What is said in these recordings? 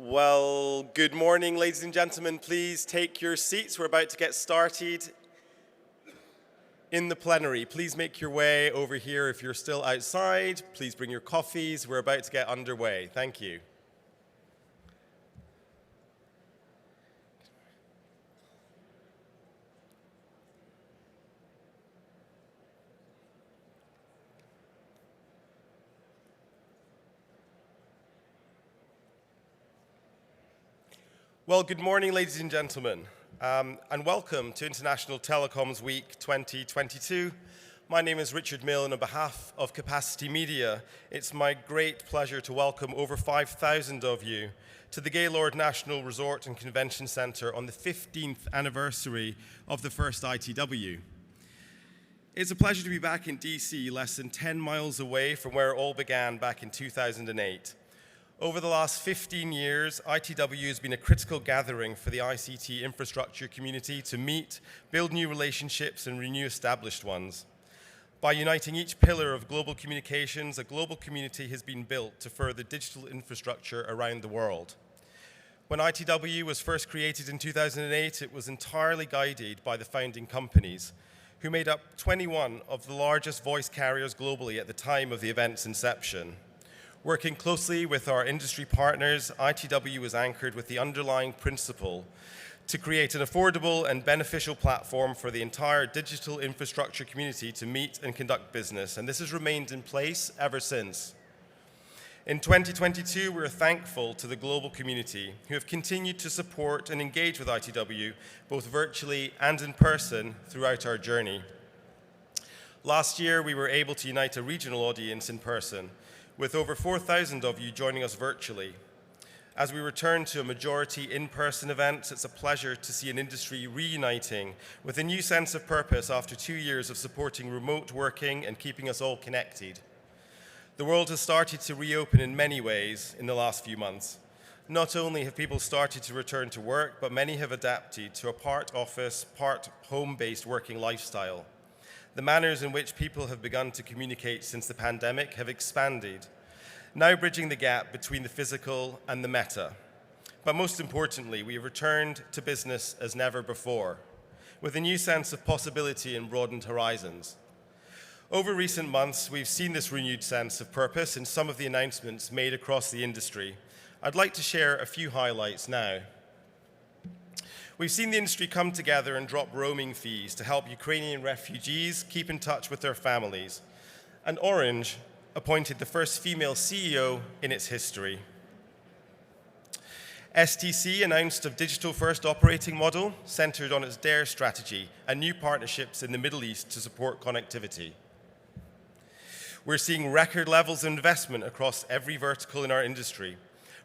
Well, good morning, ladies and gentlemen. Please take your seats. We're about to get started in the plenary. Please make your way over here if you're still outside. Please bring your coffees. We're about to get underway. Thank you. Well, good morning, ladies and gentlemen, and welcome to International Telecoms Week 2022. My name is Richard Mill, and on behalf of Capacity Media, it's my great pleasure to welcome over 5,000 of you to the Gaylord National Resort and Convention Center on the 15th anniversary of the first ITW. It's a pleasure to be back in DC, less than 10 miles away from where it all began back in 2008. Over the last 15 years, ITW has been a critical gathering for the ICT infrastructure community to meet, build new relationships, and renew established ones. By uniting each pillar of global communications, a global community has been built to further digital infrastructure around the world. When ITW was first created in 2008, it was entirely guided by the founding companies, who made up 21 of the largest voice carriers globally at the time of the event's inception. Working closely with our industry partners, ITW was anchored with the underlying principle to create an affordable and beneficial platform for the entire digital infrastructure community to meet and conduct business, and this has remained in place ever since. In 2022, we're thankful to the global community who have continued to support and engage with ITW, both virtually and in person, throughout our journey. Last year, we were able to unite a regional audience in person, with over 4,000 of you joining us virtually. As we return to a majority in-person events, it's a pleasure to see an industry reuniting with a new sense of purpose after 2 years of supporting remote working and keeping us all connected. The world has started to reopen in many ways in the last few months. Not only have people started to return to work, but many have adapted to a part office, part home-based working lifestyle. The manners in which people have begun to communicate since the pandemic have expanded, now bridging the gap between the physical and the meta. But most importantly, we have returned to business as never before, with a new sense of possibility and broadened horizons. Over recent months, we've seen this renewed sense of purpose in some of the announcements made across the industry. I'd like to share a few highlights now. We've seen the industry come together and drop roaming fees to help Ukrainian refugees keep in touch with their families. And Orange appointed the first female CEO in its history. STC announced a digital-first operating model centered on its DARE strategy and new partnerships in the Middle East to support connectivity. We're seeing record levels of investment across every vertical in our industry,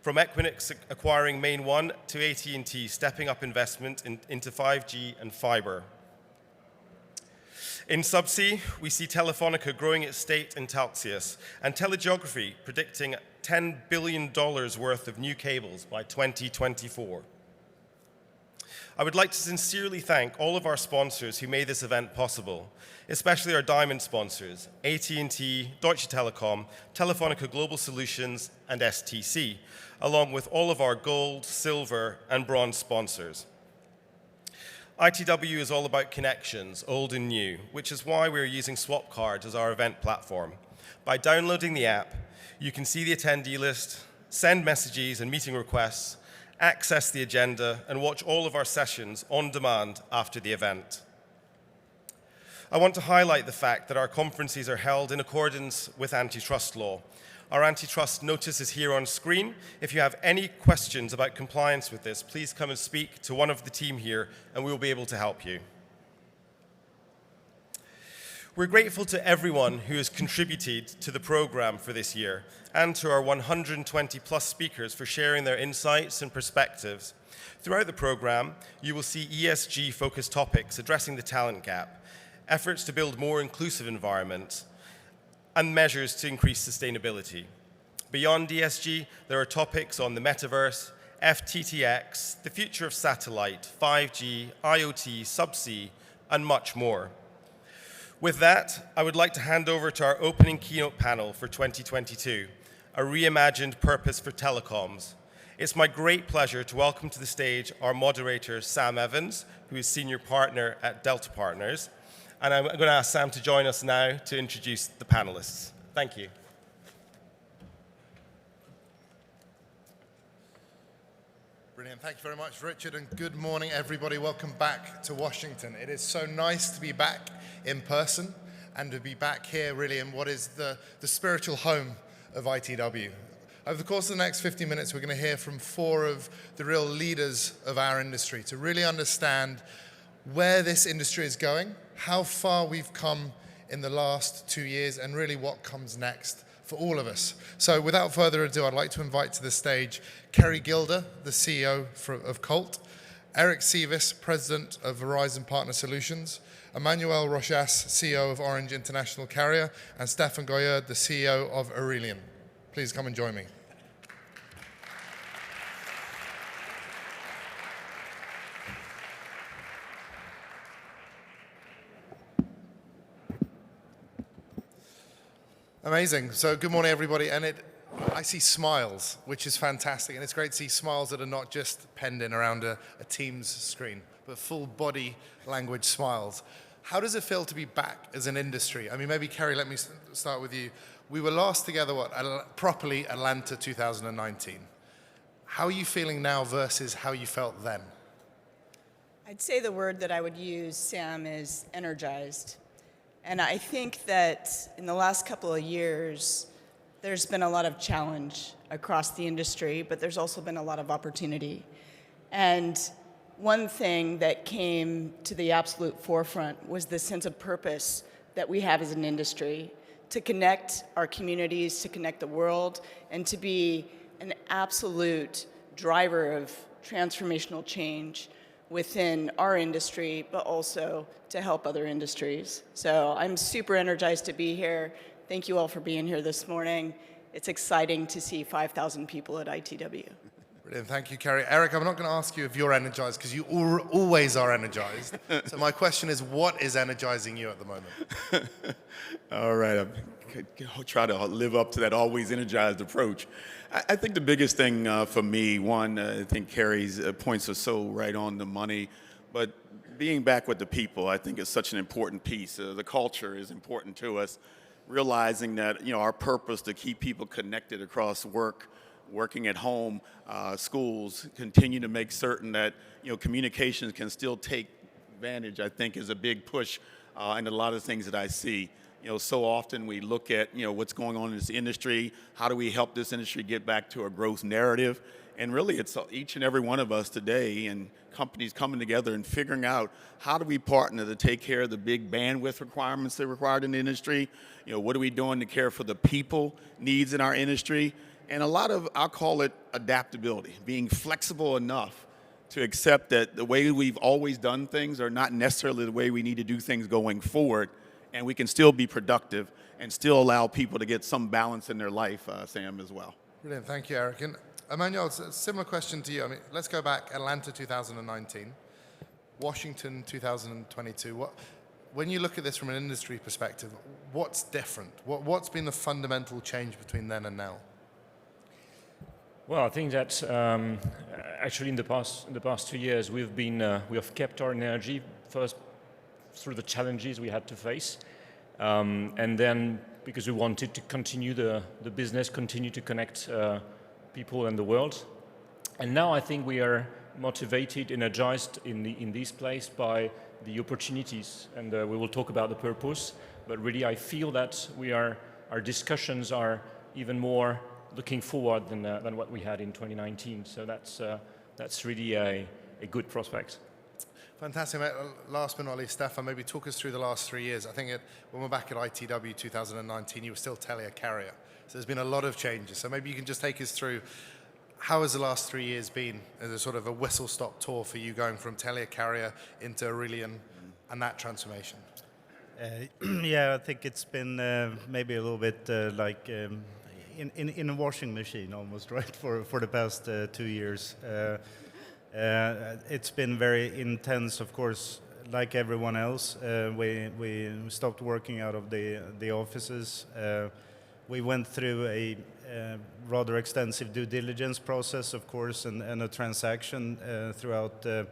from Equinix acquiring Main One to AT&T stepping up investment into 5G and fiber. In subsea, we see Telefonica growing its stake in Telxius and Telegeography predicting $10 billion worth of new cables by 2024. I would like to sincerely thank all of our sponsors who made this event possible, especially our diamond sponsors, AT&T, Deutsche Telekom, Telefonica Global Solutions, and STC, along with all of our gold, silver, and bronze sponsors. ITW is all about connections, old and new, which is why we're using Swapcard as our event platform. By downloading the app, you can see the attendee list, send messages and meeting requests, access the agenda, and watch all of our sessions on demand after the event. I want to highlight the fact that our conferences are held in accordance with antitrust law. Our antitrust notice is here on screen. If you have any questions about compliance with this, please come and speak to one of the team here, and we will be able to help you. We're grateful to everyone who has contributed to the program for this year and to our 120 plus speakers for sharing their insights and perspectives. Throughout the program, you will see ESG-focused topics addressing the talent gap, efforts to build more inclusive environments, and measures to increase sustainability. Beyond ESG, there are topics on the metaverse, FTTX, the future of satellite, 5G, IoT, subsea, and much more. With that, I would like to hand over to our opening keynote panel for 2022, a reimagined purpose for telecoms. It's my great pleasure to welcome to the stage our moderator, Sam Evans, who is Senior Partner at Delta Partners. And I'm going to ask Sam to join us now to introduce the panelists. Thank you. Brilliant. Thank you very much, Richard, and good morning, everybody. Welcome back to Washington. It is so nice to be back in person and to be back here really in what is the spiritual home of ITW. Over the course of the next 50 minutes, we're going to hear from 4 of the real leaders of our industry to really understand where this industry is going, how far we've come in the last 2 years, and really what comes next for all of us. So without further ado, I'd like to invite to the stage Kerry Gilder, the CEO of Colt, Eric Sievis, President of Verizon Partner Solutions, Emmanuel Rochas, CEO of Orange International Carrier, and Stefan Goyard, the CEO of Aurelian. Please come and join me. Amazing. So good morning, everybody. And I see smiles, which is fantastic. And it's great to see smiles that are not just penned in around a Teams screen, but full body language smiles. How does it feel to be back as an industry? I mean, maybe, Kerry, let me start with you. We were last together, properly Atlanta 2019. How are you feeling now versus how you felt then? I'd say the word that I would use, Sam, is energized. And I think that in the last couple of years, there's been a lot of challenge across the industry, but there's also been a lot of opportunity. And one thing that came to the absolute forefront was the sense of purpose that we have as an industry to connect our communities, to connect the world, and to be an absolute driver of transformational change within our industry, but also to help other industries. So I'm super energized to be here. Thank you all for being here this morning. It's exciting to see 5,000 people at ITW. Brilliant. Thank you, Kerry. Eric, I'm not going to ask you if you're energized, because you always are energized. So my question is, what is energizing you at the moment? All right. I'll try to live up to that always energized approach. I think the biggest thing for me, one, I think Kerry's points are so right on the money, but being back with the people, I think is such an important piece. The culture is important to us, realizing that, our purpose to keep people connected across working at home, schools, continue to make certain that, communications can still take advantage, I think is a big push in a lot of things that I see. So often we look at, what's going on in this industry, how do we help this industry get back to a growth narrative? And really it's each and every one of us today and companies coming together and figuring out how do we partner to take care of the big bandwidth requirements that are required in the industry? What are we doing to care for the people needs in our industry? And a lot of, I'll call it adaptability, being flexible enough to accept that the way we've always done things are not necessarily the way we need to do things going forward. And we can still be productive and still allow people to get some balance in their life, Sam, as well. Brilliant. Thank you, Eric. And Emmanuel, it's a similar question to you. I mean, let's go back Atlanta 2019, Washington 2022. When you look at this from an industry perspective, what's different? What's been the fundamental change between then and now? Well, I think that actually in the past 2 years, we have kept our energy first through the challenges we had to face, and then because we wanted to continue the business, continue to connect people and the world. And now I think we are motivated, energized in this place by the opportunities, and we will talk about the purpose. But really, I feel that our discussions are even more looking forward than what we had in 2019. So that's really a good prospect. Fantastic. Last but not least, Stefan, maybe talk us through the last 3 years. I think when we're back at ITW 2019, you were still Telia Carrier. So there's been a lot of changes. So maybe you can just take us through how has the last 3 years been as a sort of a whistle-stop tour for you going from Telia Carrier into Aurelian and that transformation? Yeah, I think it's been maybe a little bit like in a washing machine almost, right, for the past 2 years. It's been very intense, of course, like everyone else. We stopped working out of the offices. We went through a rather extensive due diligence process, of course, and a transaction throughout the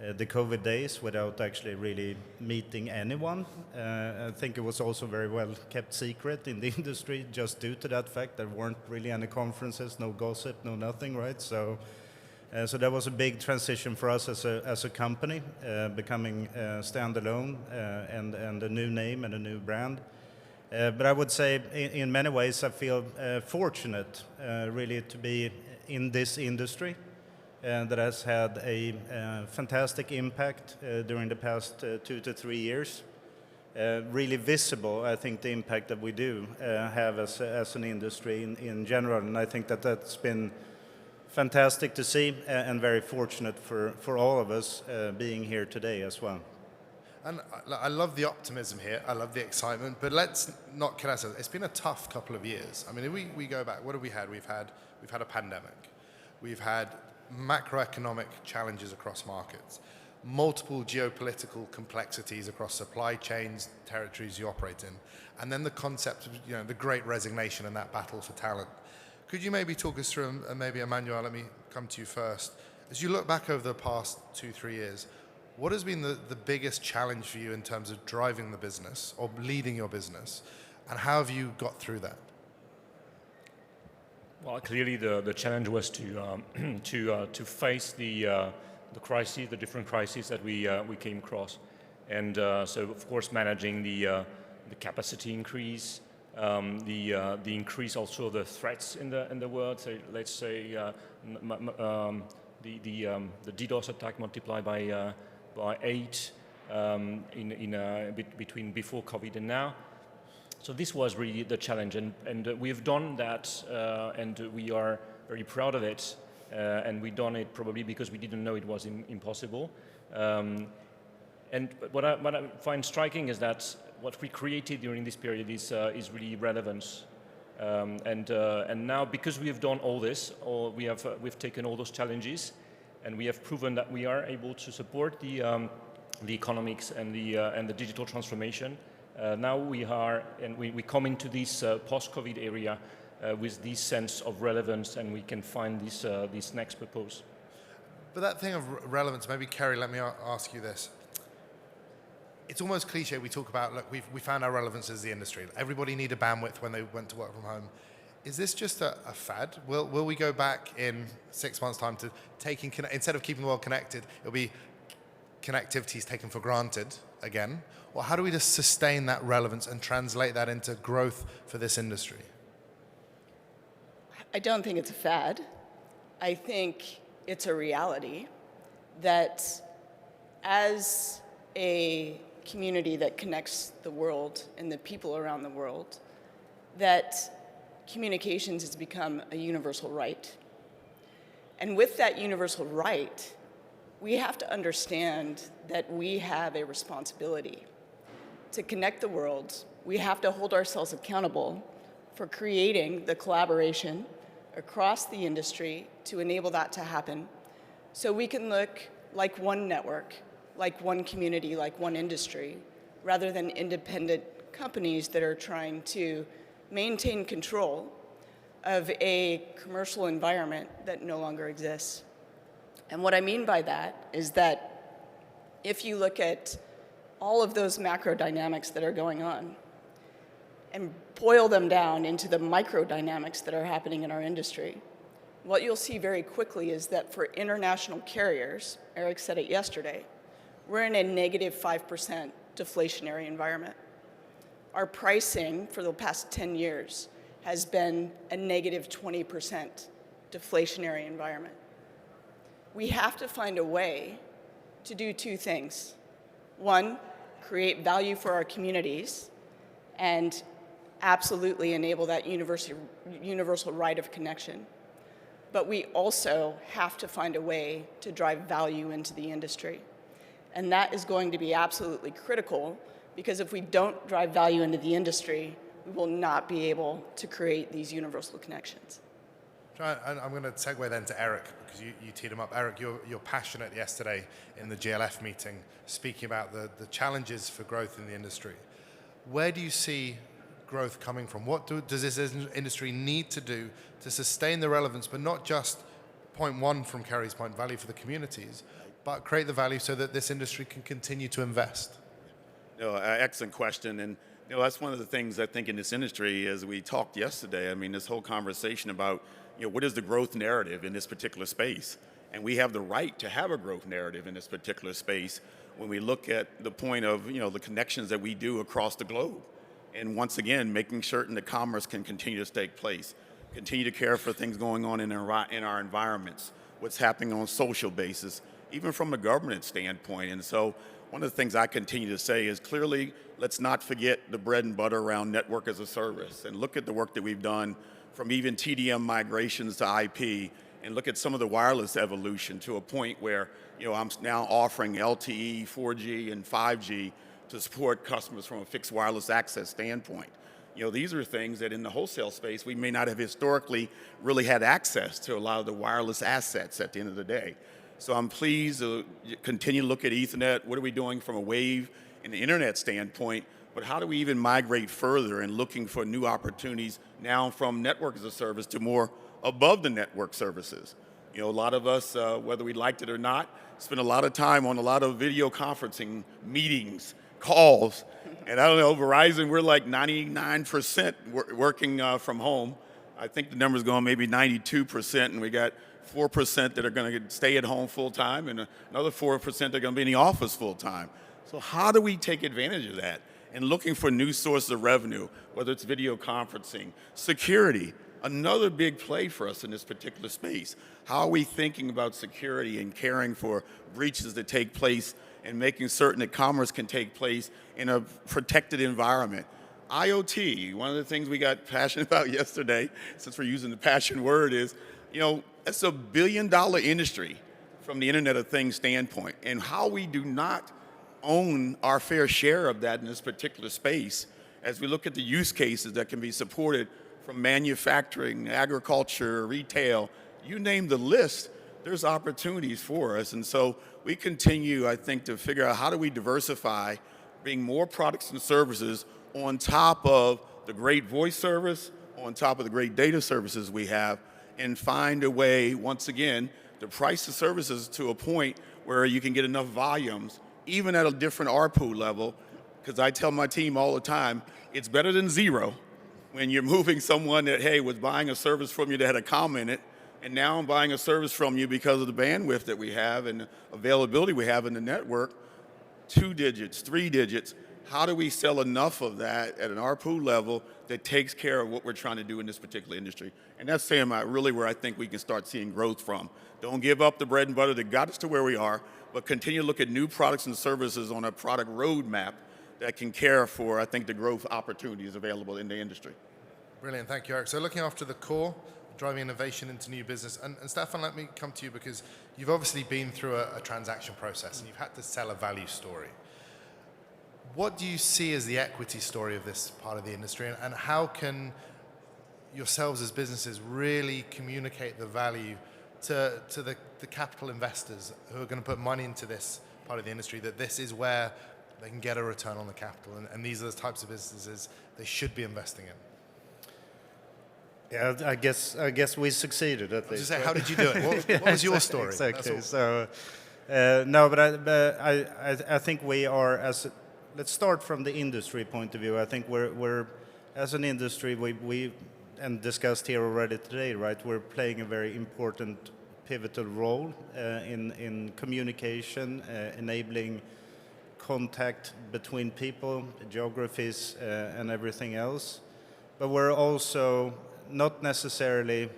COVID days without actually really meeting anyone. I think it was also very well kept secret in the industry just due to that fact. There weren't really any conferences, no gossip, no nothing, right? So that was a big transition for us as a company, becoming standalone and a new name and a new brand. But I would say in many ways I feel fortunate really to be in this industry that has had a fantastic impact during the past 2 to 3 years. Really visible, I think, the impact that we do have as an industry in general, and I think that's been fantastic to see and very fortunate for all of us being here today as well. And I love the optimism here. I love the excitement. But let's not kid ourselves. It's been a tough couple of years. I mean, if we go back, what have we had? We've had a pandemic. We've had macroeconomic challenges across markets, multiple geopolitical complexities across supply chains, territories you operate in, and then the concept of the Great Resignation and that battle for talent. Could you maybe talk us through, and maybe Emmanuel, let me come to you first. As you look back over the past 2-3 years, what has been the biggest challenge for you in terms of driving the business or leading your business, and how have you got through that? Well, clearly the challenge was to face the crises, the different crises that we came across, and so of course managing the capacity increase, the increase also of the threats in the world. So let's say the DDoS attack multiplied by 8 between before COVID and now. So this was really the challenge, and we've done that, and we are very proud of it. And we've done it probably because we didn't know it was impossible. And what I find striking is that what we created during this period is really relevance. And now, because we have done all this, or we've taken all those challenges, and we have proven that we are able to support the economics and the digital transformation. Now we come into this post-COVID area with this sense of relevance, and we can find this next purpose. But that thing of relevance, maybe Kerry, let me ask you this. It's almost cliche. We talk about, look, we found our relevance as the industry. Everybody needed bandwidth when they went to work from home. Is this just a fad? Will we go back in 6 months' time to instead of keeping the world connected, it'll be connectivity is taken for granted again? Or how do we just sustain that relevance and translate that into growth for this industry? I don't think it's a fad. I think it's a reality that as a community that connects the world and the people around the world, that communications has become a universal right. And with that universal right, we have to understand that we have a responsibility to connect the world. We have to hold ourselves accountable for creating the collaboration across the industry to enable that to happen, so we can look like one network, like one community, like one industry, rather than independent companies that are trying to maintain control of a commercial environment that no longer exists. And what I mean by that is that if you look at all of those macro dynamics that are going on and boil them down into the micro dynamics that are happening in our industry, what you'll see very quickly is that for international carriers, Eric said it yesterday, we're in a negative 5% deflationary environment. Our pricing for the past 10 years has been a negative 20% deflationary environment. We have to find a way to do two things. One, create value for our communities and absolutely enable that universal right of connection. But we also have to find a way to drive value into the industry. And that is going to be absolutely critical, because if we don't drive value into the industry, we will not be able to create these universal connections. I'm going to segue then to Eric, because you teed him up. Eric, you're passionate yesterday in the GLF meeting, speaking about the challenges for growth in the industry. Where do you see growth coming from? What does this industry need to do to sustain the relevance, but not just point one from Kerry's point, value for the communities, but create the value so that this industry can continue to invest? Excellent question. And that's one of the things I think in this industry, as we talked yesterday, I mean, this whole conversation about, what is the growth narrative in this particular space? And we have the right to have a growth narrative in this particular space when we look at the point of, the connections that we do across the globe. And once again, making certain that commerce can continue to take place, continue to care for things going on in our environments, what's happening on a social basis, even from a government standpoint. And so one of the things I continue to say is clearly, let's not forget the bread and butter around network as a service, and look at the work that we've done from even TDM migrations to IP, and look at some of the wireless evolution to a point where, I'm now offering LTE, 4G, and 5G to support customers from a fixed wireless access standpoint. These are things that in the wholesale space, we may not have historically really had access to a lot of the wireless assets at the end of the day. So I'm pleased to continue to look at Ethernet. What are we doing from a wave and the internet standpoint? But how do we even migrate further and looking for new opportunities now from network as a service to more above the network services? A lot of us, whether we liked it or not, spend a lot of time on a lot of video conferencing meetings, calls. And I don't know, Verizon, we're like 99% working from home. I think the number's going maybe 92%, and we got 4% that are going to stay at home full time, and another 4% that are going to be in the office full time. So how do we take advantage of that? And looking for new sources of revenue, whether it's video conferencing, security, another big play for us in this particular space. How are we thinking about security and caring for breaches that take place and making certain that commerce can take place in a protected environment? IoT, one of the things we got passionate about yesterday, since we're using the passion word, is, it's a $1 billion industry from the Internet of Things standpoint. And how we do not own our fair share of that in this particular space, as we look at the use cases that can be supported from manufacturing, agriculture, retail, you name the list, there's opportunities for us. And so we continue, I think, to figure out how do we diversify, bring more products and services on top of the great voice service, on top of the great data services we have, and find a way, once again, to price the services to a point where you can get enough volumes, even at a different ARPU level, because I tell my team all the time, it's better than zero when you're moving someone that, hey, was buying a service from you that had a comma in it, and now I'm buying a service from you because of the bandwidth that we have and the availability we have in the network, 2 digits, 3 digits. How do we sell enough of that at an ARPU level that takes care of what we're trying to do in this particular industry? And that's saying really where I think we can start seeing growth from. Don't give up the bread and butter that got us to where we are, but continue to look at new products and services on a product roadmap that can care for, I think, the growth opportunities available in the industry. Brilliant, thank you, Eric. So looking after the core, driving innovation into new business. And Stefan, let me come to you because you've obviously been through a transaction process and you've had to sell a value story. What do you see as the equity story of this part of the industry, and how can yourselves as businesses really communicate the value to the capital investors who are going to put money into this part of the industry, that this is where they can get a return on the capital, and these are the types of businesses they should be investing in? Yeah, I guess we succeeded at least. How did you do it? What was your story? Exactly. So, no, but I think we are let's start from the industry point of view. I think we're as an industry, we and discussed here already today, right? We're playing a very important pivotal role in communication, enabling contact between people, geographies, and everything else. But we're also not necessarily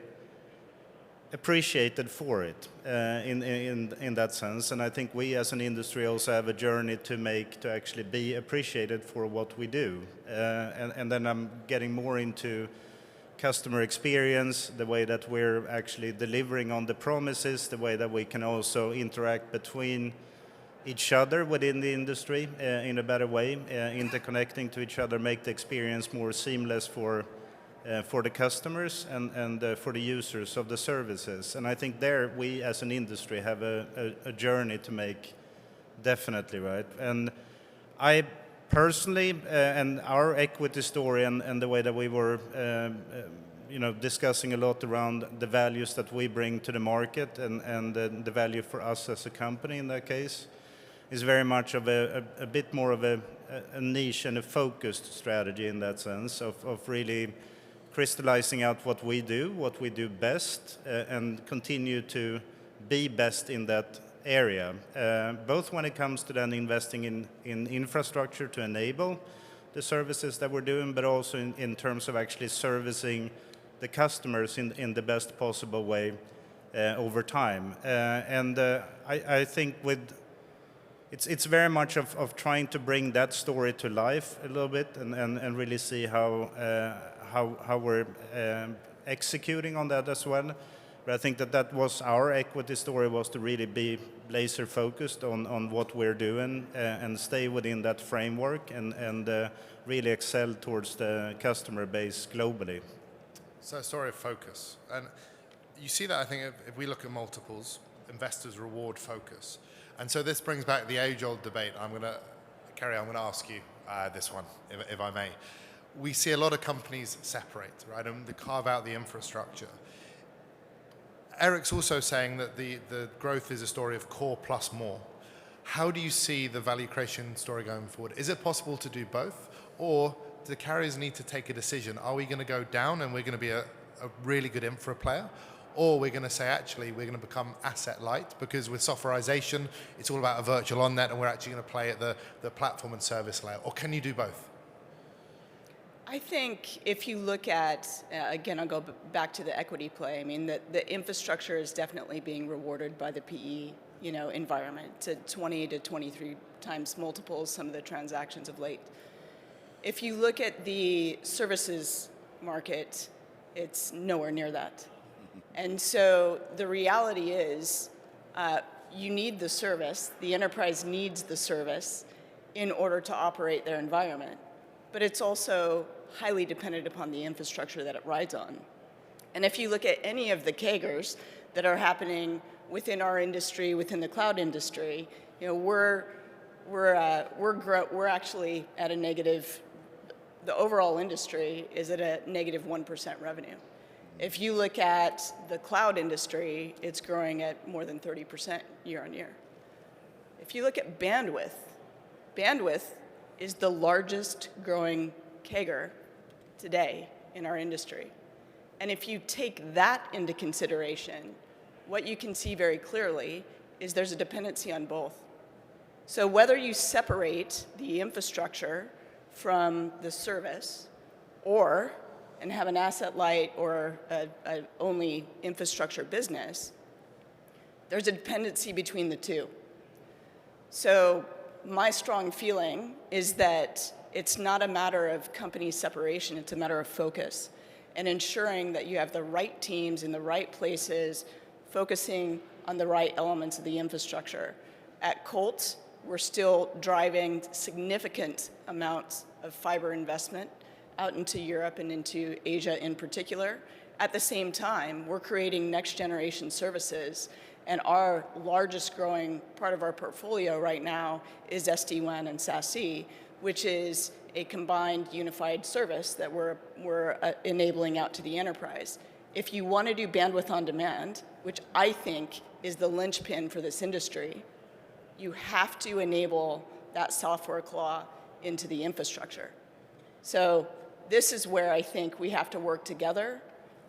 appreciated for it in that sense, and I think we as an industry also have a journey to actually be appreciated for what we do, and then I'm getting more into customer experience, the way that we're actually delivering on the promises, the way that we can also interact between each other within the industry in a better way, interconnecting to each other, make the experience more seamless for the customers and for the users of the services. And I think there we as an industry have a journey to make, definitely, right? And personally, and our equity story and the way that we were discussing a lot around the values that we bring to the market and the value for us as a company in that case is very much of a bit more of a niche and a focused strategy in that sense of really crystallizing out what we do best, and continue to be best in that area, both when it comes to then investing in infrastructure to enable the services that we're doing, but also in terms of actually servicing the customers in the best possible way over time. I think it's very much of trying to bring that story to life a little bit and really see how we're executing on that as well. But I think that was our equity story, was to really be laser focused on what we're doing and stay within that framework and really excel towards the customer base globally. So a story of focus. And you see that, I think, if we look at multiples, investors reward focus. And so this brings back the age-old debate. Kerry, I'm going to ask you this one, if I may. We see a lot of companies separate, right, and they carve out the infrastructure. Eric's also saying that the growth is a story of core plus more. How do you see the value creation story going forward? Is it possible to do both? Or do the carriers need to take a decision? Are we going to go down and we're going to be a really good infra player? Or we're going to say, actually, we're going to become asset light, because with softwareization, it's all about a virtual on-net, and we're actually going to play at the platform and service layer. Or can you do both? I think if you look at, again, I'll go back to the equity play. I mean, the infrastructure is definitely being rewarded by the PE, environment to 20 to 23 times multiples, some of the transactions of late. If you look at the services market, it's nowhere near that. And so the reality is you need the service, the enterprise needs the service in order to operate their environment. But it's also highly dependent upon the infrastructure that it rides on. And if you look at any of the CAGRs that are happening within our industry, within the cloud industry, we're actually at a negative. The overall industry is at a negative 1% revenue. If you look at the cloud industry, it's growing at more than 30% year on year. If you look at bandwidth is the largest growing CAGR today in our industry. And if you take that into consideration, what you can see very clearly is there's a dependency on both. So whether you separate the infrastructure from the service, and have an asset light or a only infrastructure business, there's a dependency between the two. So my strong feeling is that it's not a matter of company separation, it's a matter of focus and ensuring that you have the right teams in the right places, focusing on the right elements of the infrastructure. At Colt, we're still driving significant amounts of fiber investment out into Europe and into Asia in particular. At the same time, we're creating next generation services, and our largest growing part of our portfolio right now is SD-WAN and SASE, which is a combined unified service that we're enabling out to the enterprise. If you want to do bandwidth on demand, which I think is the linchpin for this industry, you have to enable that software claw into the infrastructure. So this is where I think we have to work together,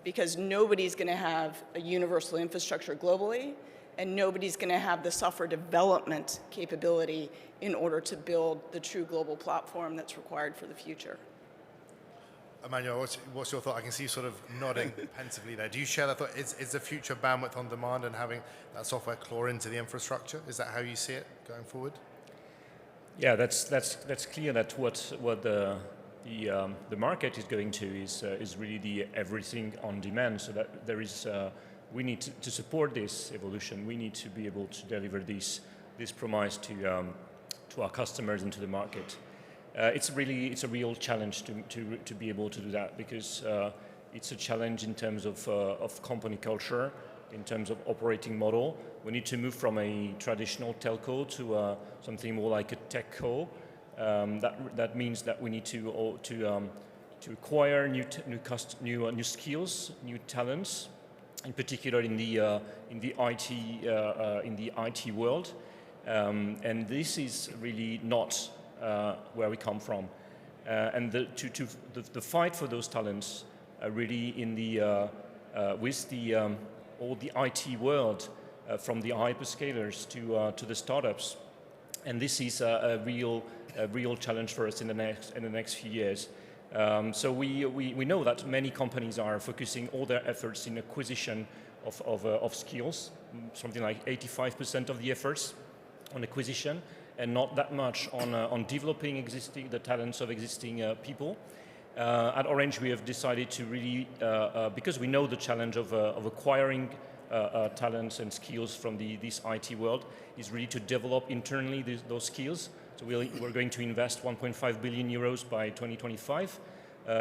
because nobody's going to have a universal infrastructure globally, and nobody's going to have the software development capability in order to build the true global platform that's required for the future. Emmanuel, what's your thought? I can see you sort of nodding pensively there. Do you share that thought? Is the future bandwidth on demand and having that software claw into the infrastructure? Is that how you see it going forward? Yeah, that's clear that what the market is going to is really the everything on demand. So that there is we need to support this evolution. We need to be able to deliver this promise to our customers and to the market. It's a real challenge to be able to do that, because it's a challenge in terms of company culture, in terms of operating model. We need to move from a traditional telco to something more like a tech co. That means that we need to acquire new skills, new talents, in particular in the IT world, and this is really not where we come from. And the fight for those talents really with all the IT world, from the hyperscalers to the startups, and this is a real challenge for us in the next few years. So we know that many companies are focusing all their efforts in acquisition of skills, something like 85% of the efforts on acquisition, and not that much on developing the talents of existing people. At Orange, we have decided to really, because we know the challenge of acquiring talents and skills from this IT world, is really to develop internally those skills. So we're going to invest 1.5 billion euros by 2025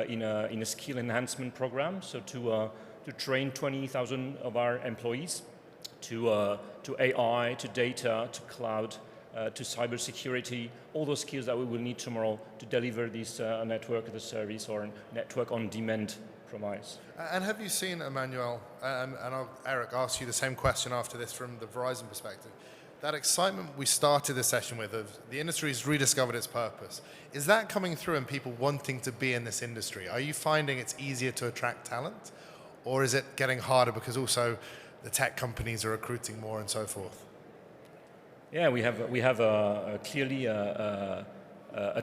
in a skill enhancement program. So to train 20,000 of our employees to AI, to data, to cloud, to cybersecurity, all those skills that we will need tomorrow to deliver this network as a service or network on demand promise. And have you seen, Emmanuel, and Eric, ask you the same question after this from the Verizon perspective, that excitement we started this session with of the industry's rediscovered its purpose, is that coming through in people wanting to be in this industry? Are you finding it's easier to attract talent, or is it getting harder because also the tech companies are recruiting more and so forth? Yeah, we have clearly a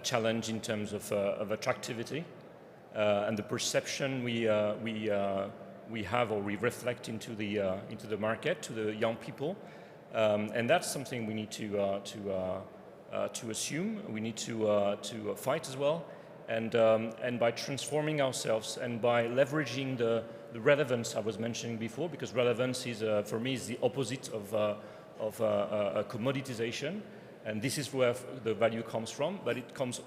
challenge in terms of attractivity and the perception we have or we reflect into the market, to the young people, and that's something we need to assume. We need to fight as well, and by transforming ourselves and by leveraging the relevance I was mentioning before, because relevance is for me is the opposite of commoditization, and this is where the value comes from. But it comes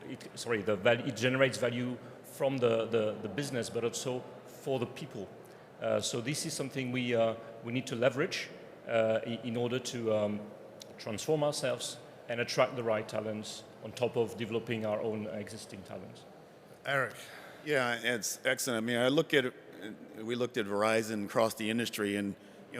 it generates value from the business, but also for the people. So this is something we need to leverage in order to transform ourselves and attract the right talents on top of developing our own existing talents. Eric. Yeah, it's excellent. I mean, we looked at Verizon across the industry, and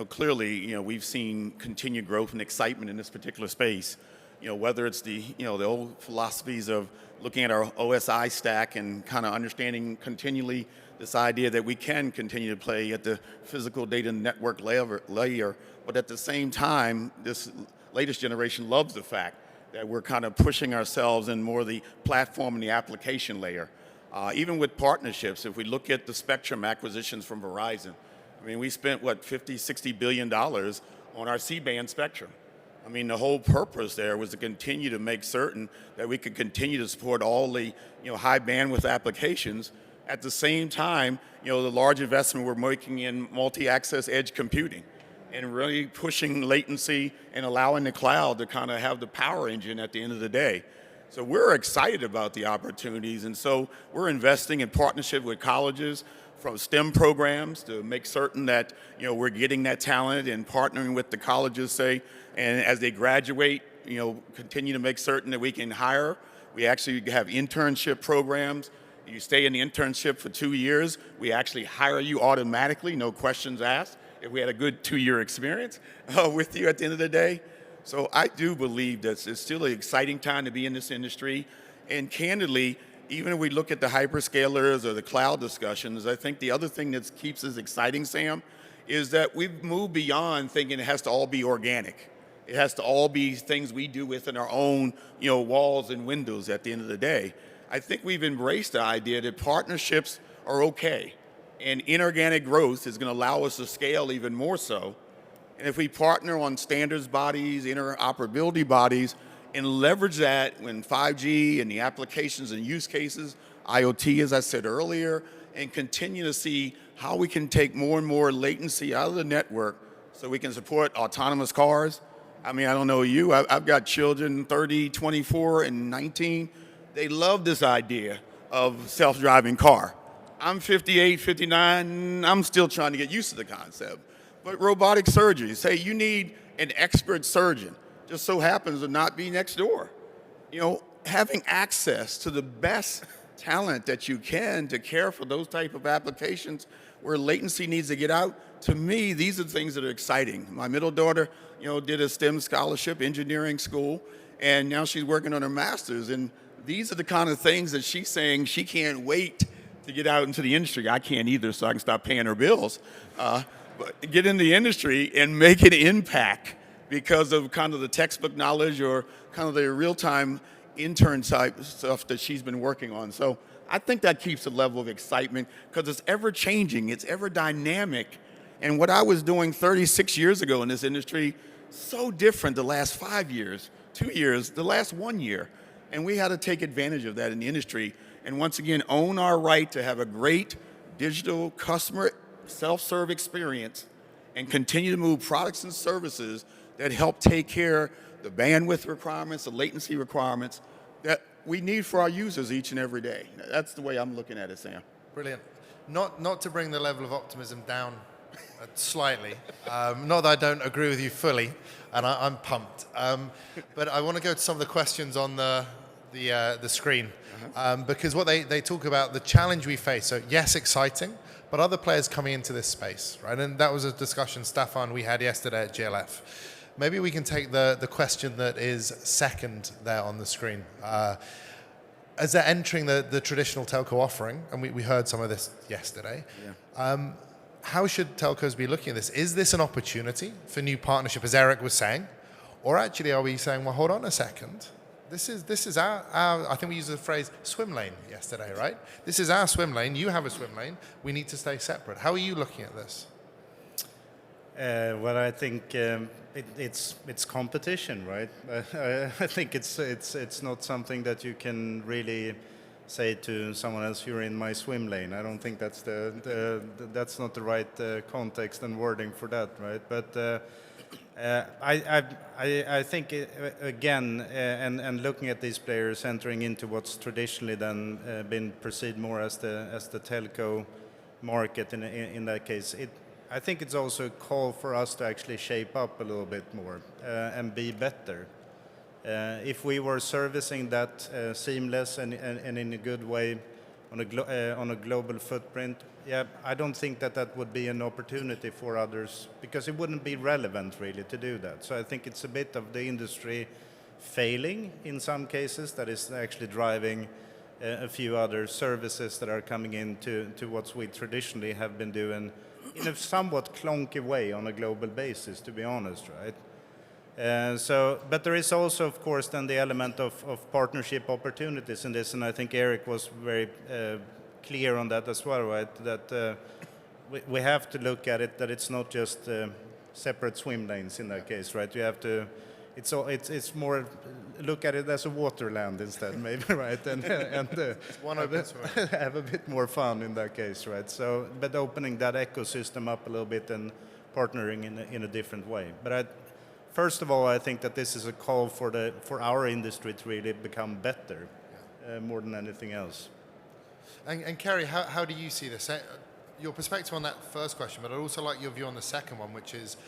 clearly, we've seen continued growth and excitement in this particular space. Whether it's the old philosophies of looking at our OSI stack and kind of understanding continually this idea that we can continue to play at the physical data network layer, but at the same time, this latest generation loves the fact that we're kind of pushing ourselves in more the platform and the application layer. Even with partnerships, if we look at the spectrum acquisitions from Verizon, I mean, we spent, $50–60 billion on our C-band spectrum. I mean, the whole purpose there was to continue to make certain that we could continue to support all the, high bandwidth applications. At the same time, the large investment we're making in multi-access edge computing and really pushing latency and allowing the cloud to kind of have the power engine at the end of the day. So we're excited about the opportunities, and so we're investing in partnership with colleges from STEM programs to make certain that we're getting that talent and partnering with the colleges, and as they graduate, continue to make certain that we can hire. We actually have internship programs. You stay in the internship for 2 years, we actually hire you automatically, no questions asked, if we had a good 2-year experience with you at the end of the day. So I do believe that it's still an exciting time to be in this industry. And candidly, even if we look at the hyperscalers or the cloud discussions, I think the other thing that keeps us exciting, Sam, is that we've moved beyond thinking it has to all be organic. It has to all be things we do within our own, walls and windows at the end of the day. I think we've embraced the idea that partnerships are okay, and inorganic growth is going to allow us to scale even more so. And if we partner on standards bodies, interoperability bodies, and leverage that when 5G and the applications and use cases, IoT, as I said earlier, and continue to see how we can take more and more latency out of the network so we can support autonomous cars. I mean, I don't know you, I've got children, 30, 24, and 19. They love this idea of self-driving car. I'm 58, 59, I'm still trying to get used to the concept. But robotic surgery, say you need an expert surgeon, just so happens to not be next door. having access to the best talent that you can to care for those type of applications where latency needs to get out, to me, these are the things that are exciting. My middle daughter, did a STEM scholarship, engineering school, and now she's working on her master's. And these are the kind of things that she's saying she can't wait to get out into the industry. I can't either, so I can stop paying her bills. But get in the industry and make an impact because of kind of the textbook knowledge or kind of the real-time intern type stuff that she's been working on. So I think that keeps a level of excitement because it's ever changing, it's ever dynamic. And what I was doing 36 years ago in this industry, so different the last 5 years, 2 years, the last 1 year. And we had to take advantage of that in the industry and once again own our right to have a great digital customer self-serve experience and continue to move products and services that help take care the bandwidth requirements, the latency requirements that we need for our users each and every day. That's the way I'm looking at it, Sam. Brilliant. Not to bring the level of optimism down slightly, not that I don't agree with you fully, and I'm pumped. But I want to go to some of the questions on the screen, because what they talk about, the challenge we face. So yes, exciting, but other players coming into this space, right? And that was a discussion, Stefan, we had yesterday at GLF. Maybe we can take the question that is second there on the screen. As they're entering the traditional telco offering, and we heard some of this yesterday, how should telcos be looking at this? Is this an opportunity for new partnership, as Eric was saying? Or actually are we saying, well, hold on a second. This is our, I think we used the phrase swim lane yesterday, right? This is our swim lane. You have a swim lane. We need to stay separate. How are you looking at this? Well, I think it's competition, right? I think it's not something that you can really say to someone else, "You're in my swim lane." I don't think that's that's not the right context and wording for that, right? But I think again, and looking at these players entering into what's traditionally then been perceived more as the telco market in that case, I think it's also a call for us to actually shape up a little bit more and be better. If we were servicing that seamless and in a good way on a global footprint, I don't think that would be an opportunity for others because it wouldn't be relevant really to do that. So I think it's a bit of the industry failing in some cases that is actually driving a few other services that are coming into what we traditionally have been doing in a somewhat clunky way on a global basis, to be honest, right? But there is also, of course, then the element of partnership opportunities in this, and I think Eric was very clear on that as well, right? That we have to look at it that it's not just separate swim lanes in that case, right? You have to. It's more look at it as a waterland instead, maybe, right? And have a bit more fun in that case, right? So, but opening that ecosystem up a little bit and partnering in a different way. But first of all, I think that this is a call for our industry to really become better, more than anything else. And Kerry, how do you see this? Your perspective on that first question, but I'd also like your view on the second one, which is,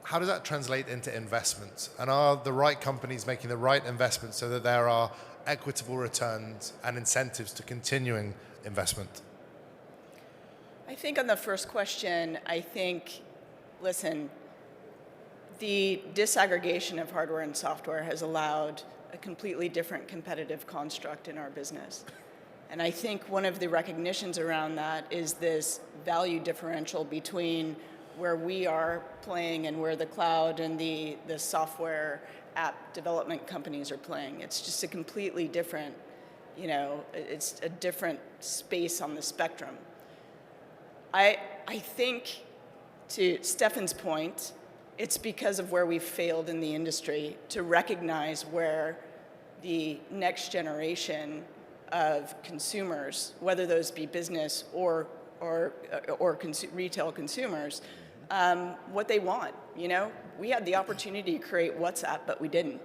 how does that translate into investments? And are the right companies making the right investments so that there are equitable returns and incentives to continuing investment? I think on the first question, listen, the disaggregation of hardware and software has allowed a completely different competitive construct in our business. And I think one of the recognitions around that is this value differential between where we are playing and where the cloud and the software app development companies are playing. It's just a completely different, it's a different space on the spectrum. I think, to Stefan's point, it's because of where we've failed in the industry to recognize where the next generation of consumers, whether those be business or retail consumers, what they want. We had the opportunity to create WhatsApp, but we didn't.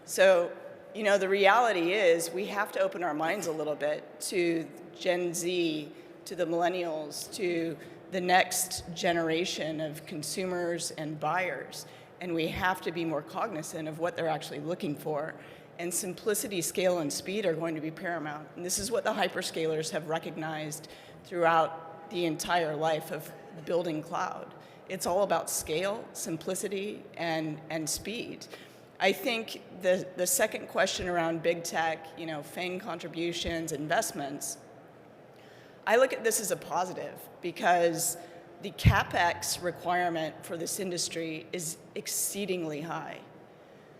So, the reality is we have to open our minds a little bit to Gen Z, to the millennials, to the next generation of consumers and buyers. And we have to be more cognizant of what they're actually looking for. And simplicity, scale, and speed are going to be paramount. And this is what the hyperscalers have recognized throughout the entire life of building cloud. It's all about scale, simplicity, and speed. I think the second question around big tech, FANG contributions, investments, I look at this as a positive because the CapEx requirement for this industry is exceedingly high.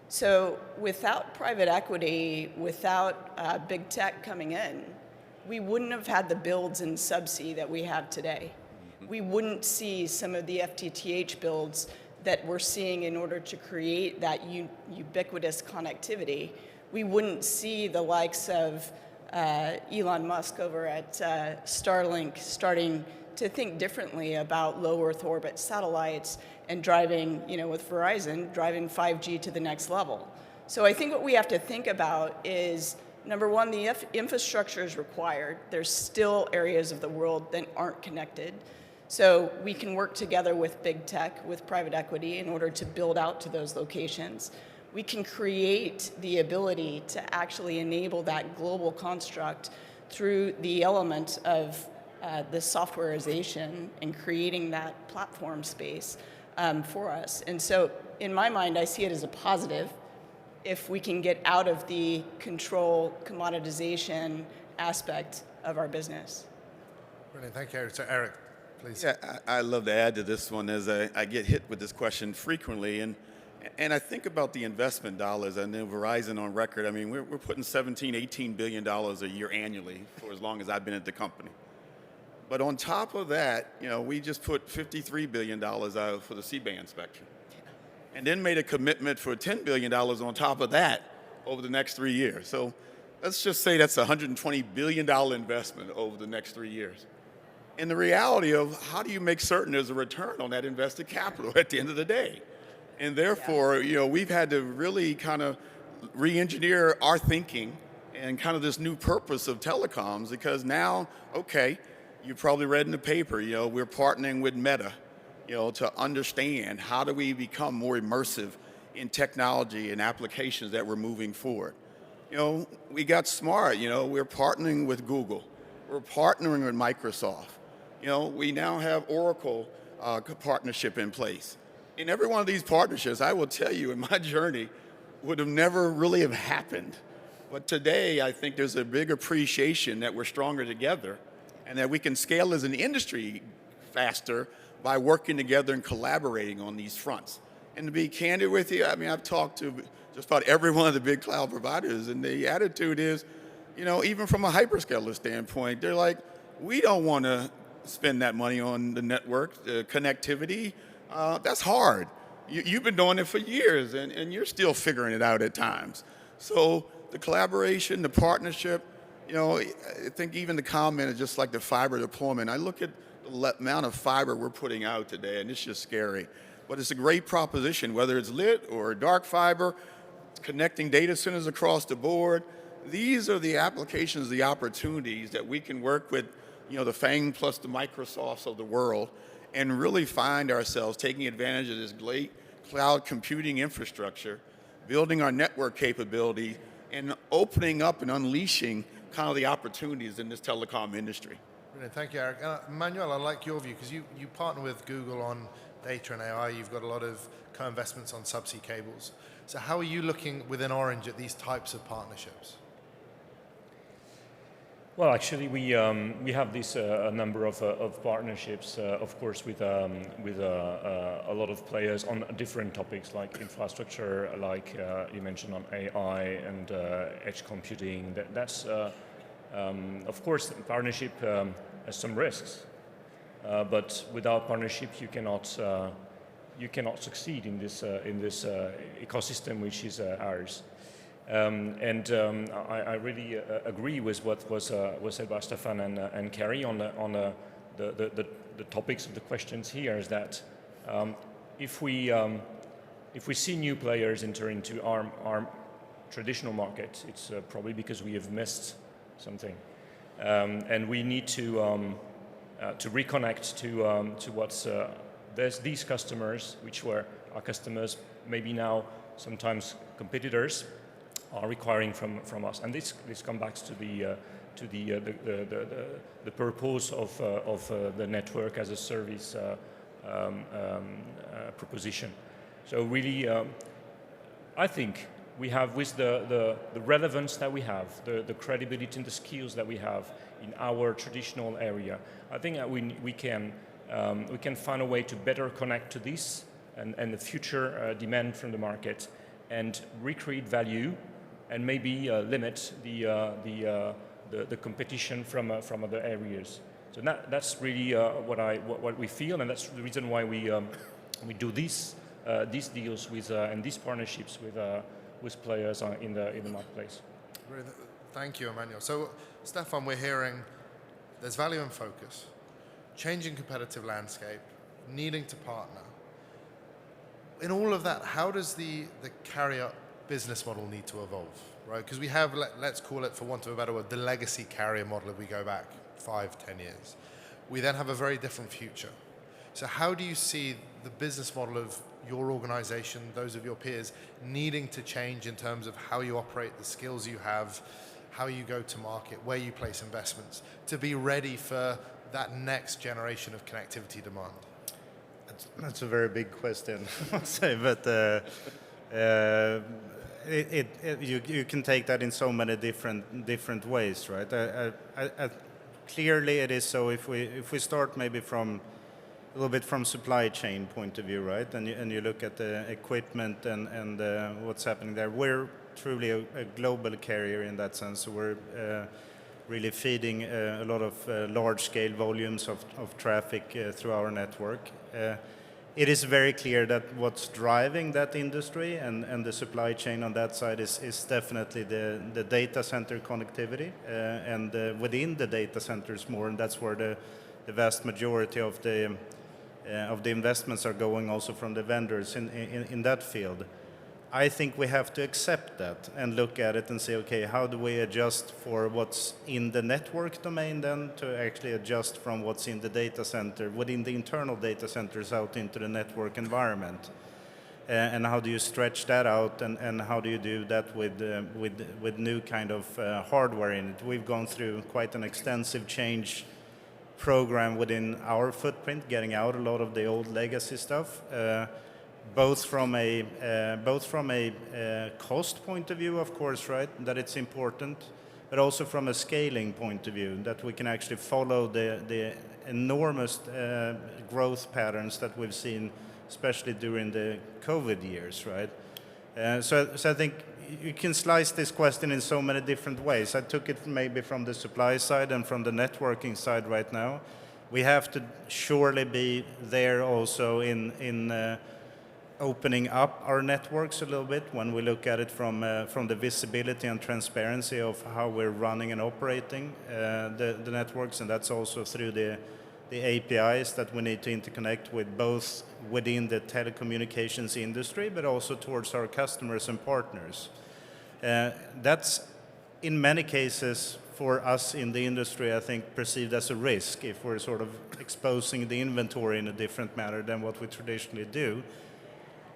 So without private equity, without big tech coming in, we wouldn't have had the builds in subsea that we have today. We wouldn't see some of the FTTH builds that we're seeing in order to create that ubiquitous connectivity. We wouldn't see the likes of Elon Musk over at Starlink starting to think differently about low Earth orbit satellites and driving, with Verizon, driving 5G to the next level. So I think what we have to think about is, number one, the infrastructure is required. There's still areas of the world that aren't connected. So we can work together with big tech, with private equity in order to build out to those locations. We can create the ability to actually enable that global construct through the element of the softwareization and creating that platform space for us. And so in my mind, I see it as a positive if we can get out of the control commoditization aspect of our business. Brilliant, thank you, Eric. So Eric, please. Yeah, I love to add to this one as I get hit with this question frequently. And I think about the investment dollars. I know Verizon on record, I mean, we're putting $17, $18 billion a year annually for as long as I've been at the company. But on top of that, we just put $53 billion out for the C-band spectrum. And then made a commitment for $10 billion on top of that over the next 3 years. So let's just say that's a $120 billion investment over the next 3 years. And the reality of how do you make certain there's a return on that invested capital at the end of the day? And therefore, we've had to really kind of re-engineer our thinking and kind of this new purpose of telecoms, because now, okay, you probably read in the paper, we're partnering with Meta, to understand how do we become more immersive in technology and applications that we're moving forward. We got smart, we're partnering with Google. We're partnering with Microsoft. We now have Oracle partnership in place. In every one of these partnerships, I will tell you, in my journey, would have never really have happened. But today, I think there's a big appreciation that we're stronger together and that we can scale as an industry faster by working together and collaborating on these fronts. And to be candid with you, I mean, I've talked to just about every one of the big cloud providers, and the attitude is, even from a hyperscaler standpoint, they're like, we don't want to spend that money on the network, the connectivity. That's hard. You've been doing it for years, and you're still figuring it out at times. So the collaboration, the partnership, I think even the comment is just like the fiber deployment. I look at the amount of fiber we're putting out today, and it's just scary. But it's a great proposition, whether it's lit or dark fiber, connecting data centers across the board. These are the applications, the opportunities that we can work with, the FANG plus the Microsofts of the world, and really find ourselves taking advantage of this great cloud computing infrastructure, building our network capability, and opening up and unleashing kind of the opportunities in this telecom industry. Brilliant, thank you, Eric. Manuel, I like your view, because you partner with Google on data and AI. You've got a lot of co-investments on subsea cables. So how are you looking within Orange at these types of partnerships? Well, actually, we have this a number of partnerships, of course, with a lot of players on different topics like infrastructure, like you mentioned on AI and edge computing. That's of course, partnership has some risks, but without partnership, you cannot succeed in this ecosystem which is ours. I really agree with what was said by Stefan and Kerry on the topics of the questions here. Is that if we see new players enter into our traditional market, it's probably because we have missed something, and we need to reconnect to what's these customers, which were our customers, maybe now sometimes competitors. are requiring from us. And this comes back to the purpose of the network as a service proposition. So really, I think we have, with the relevance that we have, the credibility and the skills that we have in our traditional area, I think that we can find a way to better connect to this and the future demand from the market, and recreate value, and maybe limit the competition from other areas. So that's really what we feel, and that's the reason why we do these deals with and these partnerships with players in the marketplace. Thank you, Emmanuel. So, Stefan, we're hearing there's value and focus, changing competitive landscape, needing to partner. In all of that, how does the carrier business model need to evolve, right? Because we have, let's call it, for want of a better word, the legacy carrier model if we go back 5-10 years. We then have a very different future. So how do you see the business model of your organization, those of your peers, needing to change in terms of how you operate, the skills you have, how you go to market, where you place investments, to be ready for that next generation of connectivity demand? That's a very big question, I must say, but you can take that in so many different ways, right? Clearly, it is so. If we start maybe from a little bit from supply chain point of view, right, and you look at the equipment and what's happening there, we're truly a global carrier in that sense. So we're really feeding a lot of large-scale volumes of traffic through our network. It is very clear that what's driving that industry and the supply chain on that side is definitely the data center connectivity, and within the data centers more, and that's where the vast majority of the investments are going, also from the vendors in that field. I think we have to accept that and look at it and say, okay, how do we adjust for what's in the network domain then to actually adjust from what's in the data center, within the internal data centers out into the network environment? And how do you stretch that out, and how do you do that with new kind of hardware in it? We've gone through quite an extensive change program within our footprint, getting out a lot of the old legacy stuff. Both from a cost point of view, of course, right, that it's important, but also from a scaling point of view, that we can actually follow the enormous growth patterns that we've seen, especially during the COVID years, right? So I think you can slice this question in so many different ways. I took it maybe from the supply side and from the networking side right now. We have to surely be there also in opening up our networks a little bit when we look at it from the visibility and transparency of how we're running and operating the networks, and that's also through the APIs that we need to interconnect with, both within the telecommunications industry but also towards our customers and partners. That's in many cases for us in the industry, I think, perceived as a risk if we're sort of exposing the inventory in a different manner than what we traditionally do.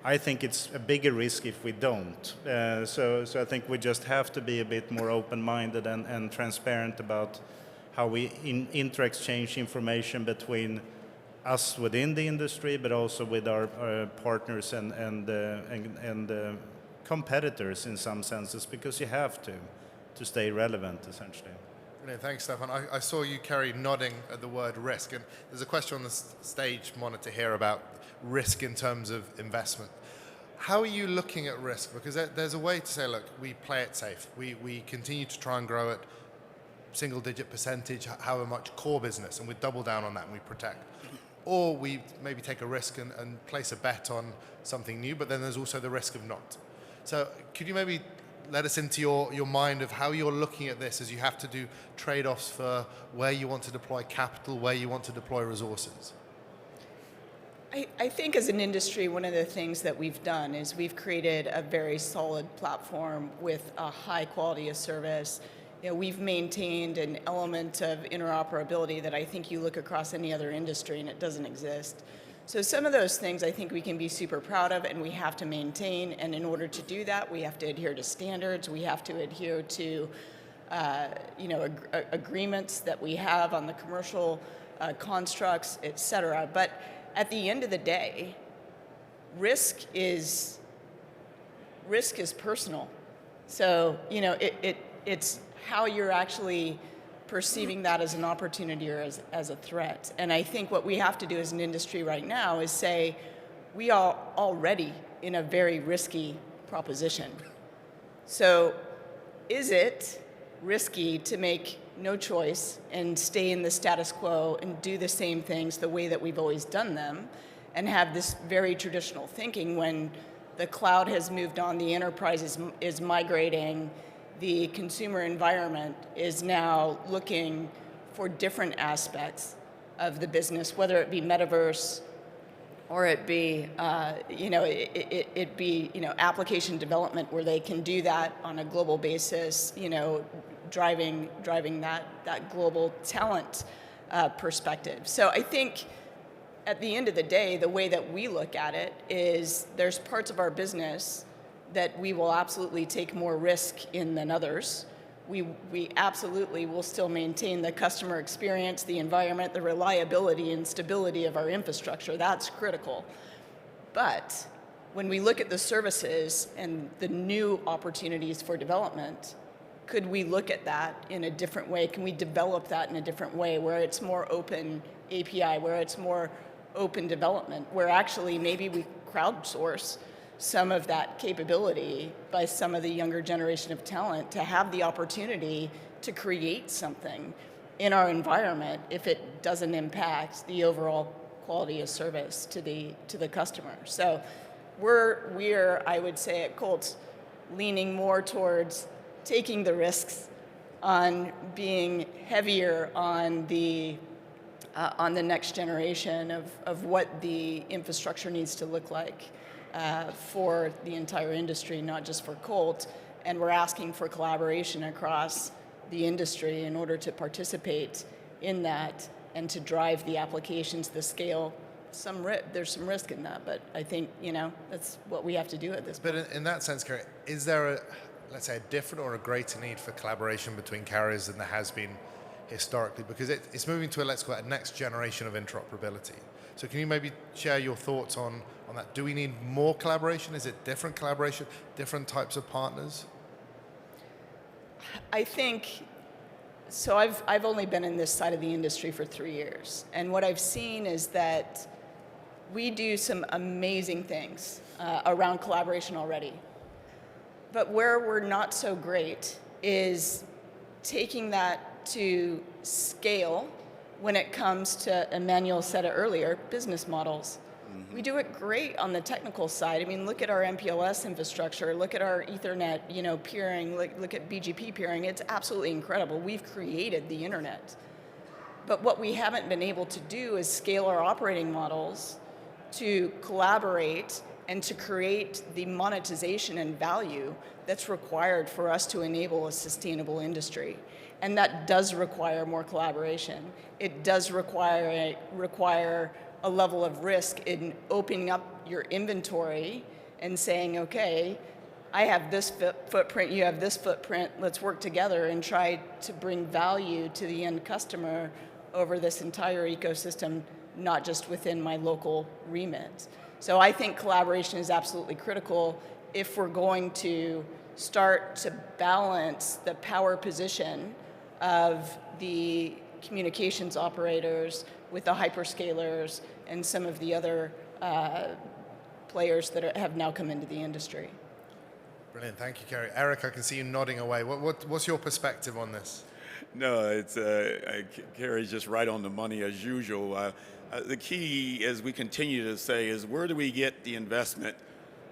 I think it's a bigger risk if we don't. So I think we just have to be a bit more open-minded and transparent about how we inter-exchange information between us within the industry, but also with our partners and competitors in some senses, because you have to stay relevant, essentially. Brilliant. Thanks, Stefan. I saw you, Kerry, nodding at the word risk, and there's a question on the stage monitor here about risk in terms of investment. How are you looking at risk? Because there's a way to say, look, we play it safe. We continue to try and grow it single-digit percentage, however much core business, and we double down on that and we protect. Or we maybe take a risk and place a bet on something new, but then there's also the risk of not. So could you maybe let us into your mind of how you're looking at this as you have to do trade-offs for where you want to deploy capital, where you want to deploy resources? I think as an industry, one of the things that we've done is we've created a very solid platform with a high quality of service. You know, we've maintained an element of interoperability that I think you look across any other industry and it doesn't exist. So some of those things I think we can be super proud of and we have to maintain. And in order to do that, we have to adhere to standards. We have to adhere to agreements that we have on the commercial constructs, et cetera. But at the end of the day, risk is personal. So, it's how you're actually perceiving that as an opportunity or as a threat. And I think what we have to do as an industry right now is say, we are already in a very risky proposition. So is it risky to make no choice and stay in the status quo and do the same things the way that we've always done them and have this very traditional thinking when the cloud has moved on, the enterprise is migrating, the consumer environment is now looking for different aspects of the business, whether it be metaverse or it be, application development where they can do that on a global basis, driving that global talent perspective. So I think at the end of the day, the way that we look at it is there's parts of our business that we will absolutely take more risk in than others. We absolutely will still maintain the customer experience, the environment, the reliability and stability of our infrastructure. That's critical. But when we look at the services and the new opportunities for development, could we look at that in a different way? Can we develop that in a different way where it's more open API, where it's more open development, where actually maybe we crowdsource some of that capability by some of the younger generation of talent to have the opportunity to create something in our environment if it doesn't impact the overall quality of service to the customer. So we're I would say at Colt leaning more towards taking the risks on being heavier on the next generation of what the infrastructure needs to look like for the entire industry, not just for Colt. And we're asking for collaboration across the industry in order to participate in that and to drive the applications, the scale. There's some risk in that, but I think, that's what we have to do at this point. But in that sense, Carrie, is there let's say, a different or a greater need for collaboration between carriers than there has been historically? Because it's moving to let's call it a next generation of interoperability. So can you maybe share your thoughts on that? Do we need more collaboration? Is it different collaboration, different types of partners? I think, so I've only been in this side of the industry for 3 years. And what I've seen is that we do some amazing things around collaboration already. But where we're not so great is taking that to scale when it comes to, Emmanuel said it earlier, business models. Mm-hmm. We do it great on the technical side. I mean, look at our MPLS infrastructure, look at our Ethernet, peering, look at BGP peering. It's absolutely incredible. We've created the internet. But what we haven't been able to do is scale our operating models to collaborate and to create the monetization and value that's required for us to enable a sustainable industry. And that does require more collaboration. It does require a level of risk in opening up your inventory and saying, okay, I have this footprint, you have this footprint, let's work together and try to bring value to the end customer over this entire ecosystem, not just within my local remit. So I think collaboration is absolutely critical if we're going to start to balance the power position of the communications operators with the hyperscalers and some of the other players that have now come into the industry. Brilliant, thank you, Carrie. Eric, I can see you nodding away. What's your perspective on this? No, it's Carrie's just right on the money as usual. The key, as we continue to say, is where do we get the investment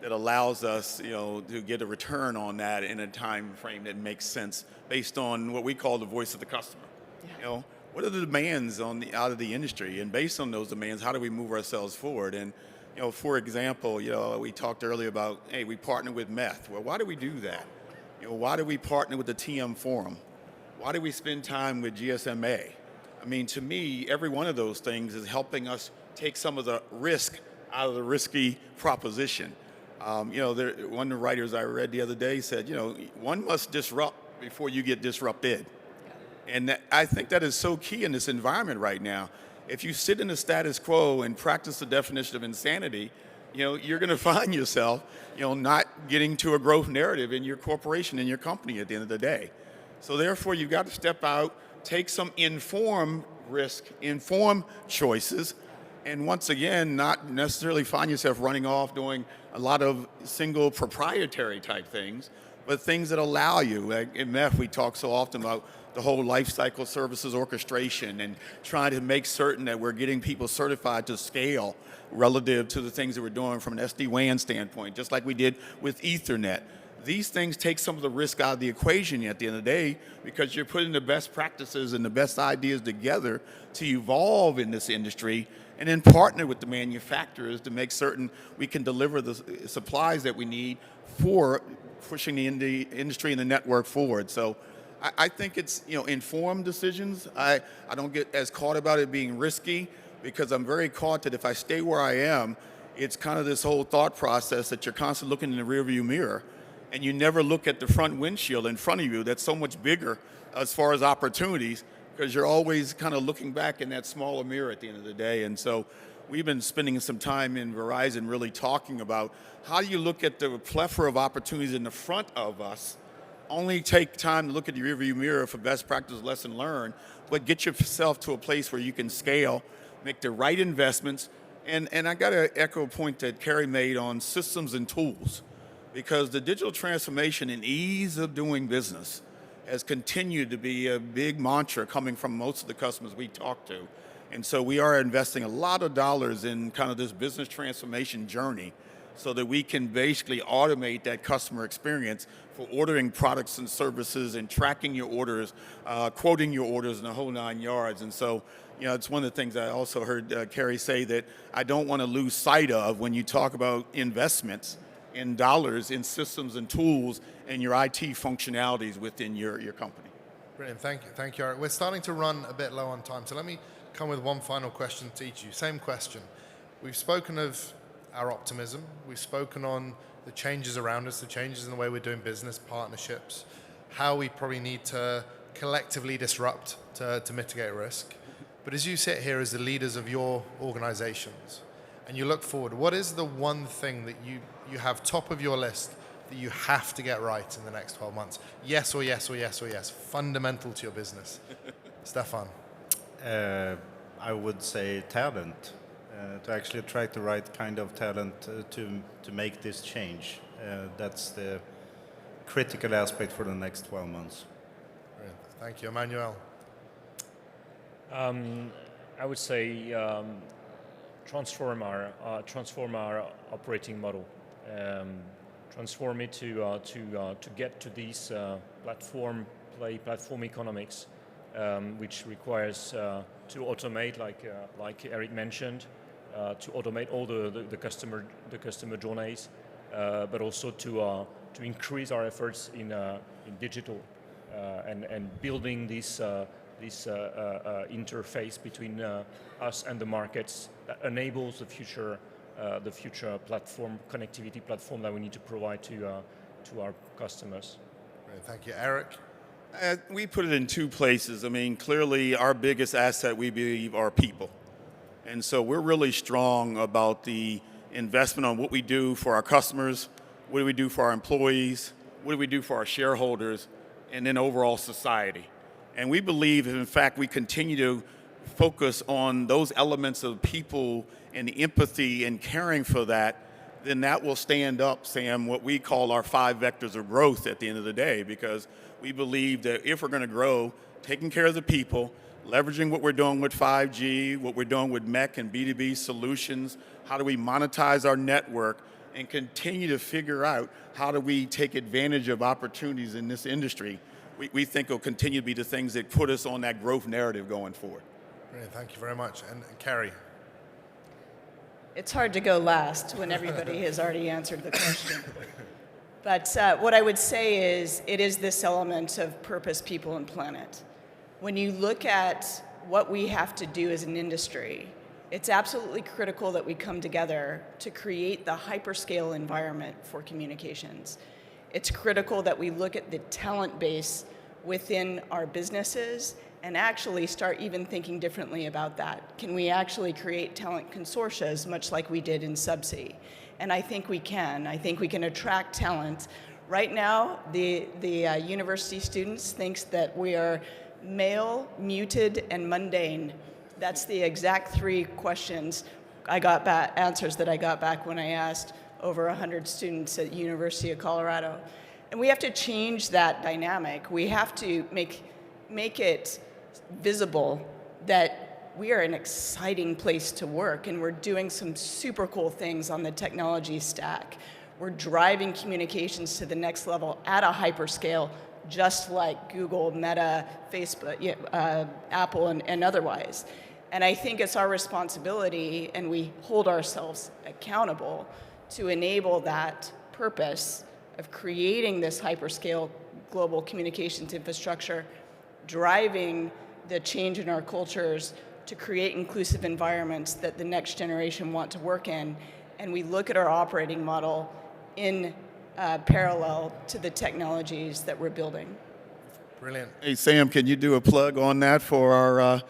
that allows us, to get a return on that in a time frame that makes sense based on what we call the voice of the customer. Yeah. What are the demands out of the industry, and based on those demands, how do we move ourselves forward? And for example, we talked earlier about, hey, we partner with METH. Well, why do we do that? Why do we partner with the TM Forum? Why do we spend time with GSMA? I mean, to me, every one of those things is helping us take some of the risk out of the risky proposition. One of the writers I read the other day said, one must disrupt before you get disrupted. And I think that is so key in this environment right now. If you sit in the status quo and practice the definition of insanity, you're going to find yourself, not getting to a growth narrative in your corporation, in your company at the end of the day. So therefore, you've got to step out, take some informed risk, informed choices, and once again, not necessarily find yourself running off doing a lot of single proprietary type things, but things that allow you. Like in MEF, we talk so often about the whole life cycle services orchestration and trying to make certain that we're getting people certified to scale relative to the things that we're doing from an SD-WAN standpoint, just like we did with Ethernet. These things take some of the risk out of the equation at the end of the day because you're putting the best practices and the best ideas together to evolve in this industry and then partner with the manufacturers to make certain we can deliver the supplies that we need for pushing the industry and the network forward. So I think it's informed decisions. I don't get as caught about it being risky because I'm very caught that if I stay where I am, it's kind of this whole thought process that you're constantly looking in the rearview mirror and you never look at the front windshield in front of you that's so much bigger as far as opportunities because you're always kind of looking back in that smaller mirror at the end of the day. And so we've been spending some time in Verizon really talking about how do you look at the plethora of opportunities in the front of us, only take time to look at the rearview mirror for best practice, lesson learned, but get yourself to a place where you can scale, make the right investments. And I got to echo a point that Kerry made on systems and tools, because the digital transformation and ease of doing business has continued to be a big mantra coming from most of the customers we talk to. And so we are investing a lot of dollars in kind of this business transformation journey so that we can basically automate that customer experience for ordering products and services and tracking your orders, quoting your orders in the whole 9 yards. And so, it's one of the things I also heard Kerry say that I don't want to lose sight of when you talk about investments in dollars in systems and tools and your IT functionalities within your company. Brilliant, thank you, Eric. We're starting to run a bit low on time, so let me come with one final question to each of you. Same question. We've spoken of our optimism. We've spoken on the changes around us, the changes in the way we're doing business, partnerships, how we probably need to collectively disrupt to mitigate risk. But as you sit here as the leaders of your organizations and you look forward, what is the one thing that you have top of your list that you have to get right in the next 12 months? Yes or yes or yes or yes. Fundamental to your business. Stefan. I would say talent. To actually attract the right kind of talent to make this change. That's the critical aspect for the next 12 months. Brilliant. Thank you. Emmanuel. I would say transform our operating model, transform it to get to these platform economics, which requires to automate, like Eric mentioned, to automate all the customer journeys, but also to increase our efforts in digital and building this interface between us and the markets that enables the future platform connectivity platform that we need to provide to our customers. Great, thank you, Eric. We put it in two places. I mean, clearly our biggest asset, we believe, are people. And so we're really strong about the investment on what we do for our customers, what do we do for our employees, what do we do for our shareholders, and then overall society. And we believe, in fact, we continue to focus on those elements of people and the empathy and caring for that, then that will stand up, Sam, what we call our 5 vectors of growth at the end of the day, because we believe that if we're going to grow, taking care of the people, leveraging what we're doing with 5G, what we're doing with MEC and B2B solutions, how do we monetize our network, and continue to figure out how do we take advantage of opportunities in this industry, we think will continue to be the things that put us on that growth narrative going forward. Brilliant, thank you very much. And Kerry. It's hard to go last when everybody has already answered the question. But what I would say is it is this element of purpose, people, and planet. When you look at what we have to do as an industry, It's absolutely critical that we come together to create the hyperscale environment for communications. It's critical that we look at the talent base within our businesses and actually start even thinking differently about that. Can we actually create talent consortia, much like we did in Subsea? And I think we can. I think we can attract talent. Right now, the university students thinks that we are male, muted, and mundane. That's the exact 3 questions I got back, answers that I got back when I asked over 100 students at University of Colorado. And we have to change that dynamic. We have to make it visible that we are an exciting place to work, and we're doing some super cool things on the technology stack. We're driving communications to the next level at a hyperscale, just like Google, Meta, Facebook, Apple, and otherwise. And I think it's our responsibility, and we hold ourselves accountable to enable that purpose of creating this hyperscale global communications infrastructure, driving the change in our cultures to create inclusive environments that the next generation want to work in. And we look at our operating model in parallel to the technologies that we're building. Brilliant. Hey, Sam, can you do a plug on that for our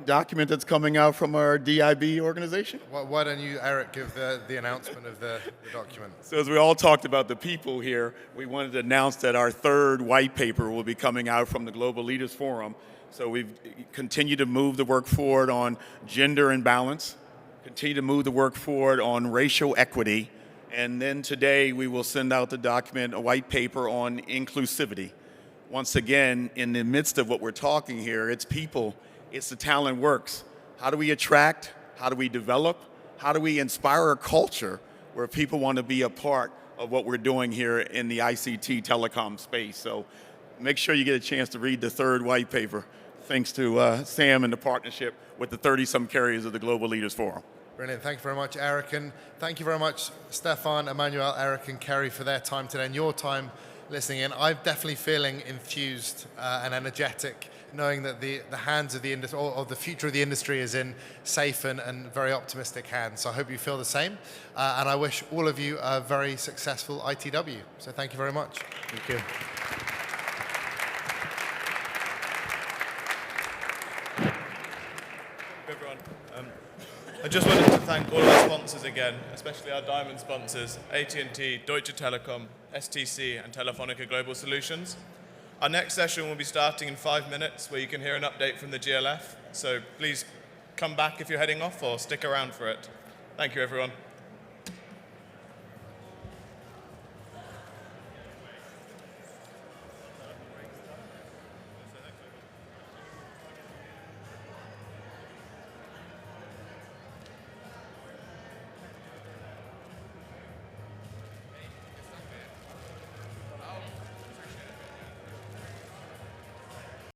document that's coming out from our DIB organization? Why don't you, Eric, give the announcement of the document? So as we all talked about the people here, we wanted to announce that our 3rd white paper will be coming out from the Global Leaders Forum. So we've continued to move the work forward on gender imbalance, continue to move the work forward on racial equity, and then today we will send out the document, a white paper on inclusivity. Once again, in the midst of what we're talking here, it's people, it's the talent works. How do we attract? How do we develop? How do we inspire a culture where people want to be a part of what we're doing here in the ICT telecom space? So make sure you get a chance to read the 3rd white paper, thanks to Sam and the partnership with the 30-some carriers of the Global Leaders Forum. Brilliant. Thank you very much, Eric. And thank you very much, Stefan, Emmanuel, Eric, and Kerry for their time today and your time listening in. I'm definitely feeling enthused and energetic, knowing that the hands of the industry, or the future of the industry, is in safe and very optimistic hands. So I hope you feel the same. And I wish all of you a very successful ITW. So thank you very much. Thank you. Everyone. I just wanted to thank all of our sponsors again, especially our diamond sponsors, AT&T, Deutsche Telekom, STC, and Telefonica Global Solutions. Our next session will be starting in 5 minutes, where you can hear an update from the GLF. So please come back if you're heading off, or stick around for it. Thank you, everyone.